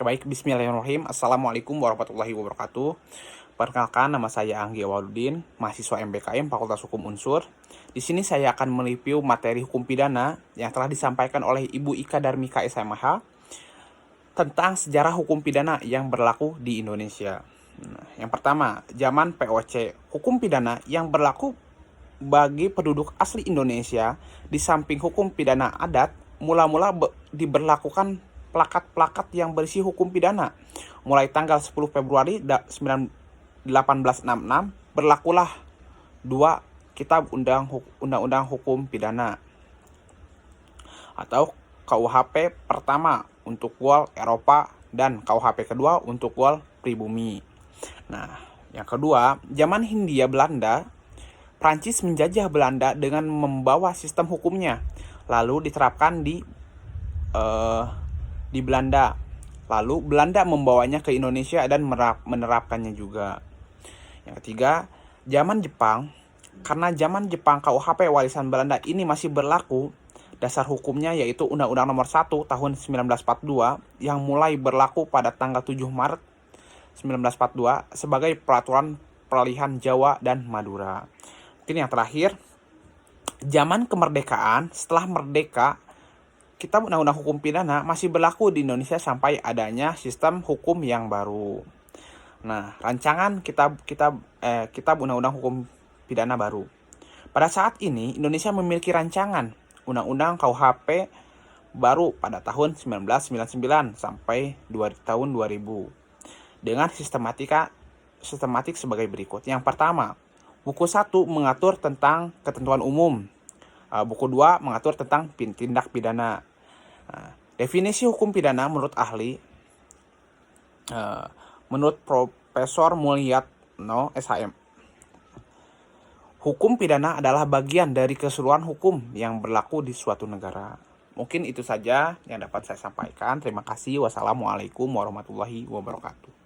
Oke, baik, bismillahirrahmanirrahim. Assalamualaikum warahmatullahi wabarakatuh. Perkenalkan, nama saya Anggi Awaludin, mahasiswa MBKM Fakultas Hukum Unsur. Di sini saya akan mereview materi hukum pidana yang telah disampaikan oleh Ibu Ika Darmika SMH tentang sejarah hukum pidana yang berlaku di Indonesia. Yang pertama, zaman POC. Hukum pidana yang berlaku bagi penduduk asli Indonesia di samping hukum pidana adat mula-mula diberlakukan plakat-plakat yang berisi hukum pidana. Mulai tanggal 10 Februari 1866 berlakulah dua kitab Undang-Undang Hukum Pidana atau KUHP pertama untuk wol Eropa dan KUHP kedua untuk wol pribumi. Nah, yang kedua, zaman Hindia Belanda, Prancis menjajah Belanda dengan membawa sistem hukumnya, lalu diterapkan di Belanda. Lalu Belanda membawanya ke Indonesia dan menerapkannya juga. Yang ketiga, zaman Jepang. Karena zaman Jepang KUHP warisan Belanda ini masih berlaku, dasar hukumnya yaitu Undang-Undang Nomor 1 tahun 1942 yang mulai berlaku pada tanggal 7 Maret 1942 sebagai peraturan peralihan Jawa dan Madura. Mungkin yang terakhir, zaman kemerdekaan. Setelah merdeka, Kitab Undang-Undang Hukum Pidana masih berlaku di Indonesia sampai adanya sistem hukum yang baru. Nah, rancangan kitab Undang-Undang Hukum Pidana baru. Pada saat ini, Indonesia memiliki rancangan Undang-Undang KUHP baru pada tahun 1999 sampai tahun 2000 dengan sistematik sebagai berikut. Yang pertama, buku 1 mengatur tentang ketentuan umum. Buku 2 mengatur tentang tindak pidana. Definisi hukum pidana menurut ahli, menurut Profesor Mulyatno SHM, hukum pidana adalah bagian dari keseluruhan hukum yang berlaku di suatu negara. Mungkin itu saja yang dapat saya sampaikan. Terima kasih. Wassalamualaikum warahmatullahi wabarakatuh.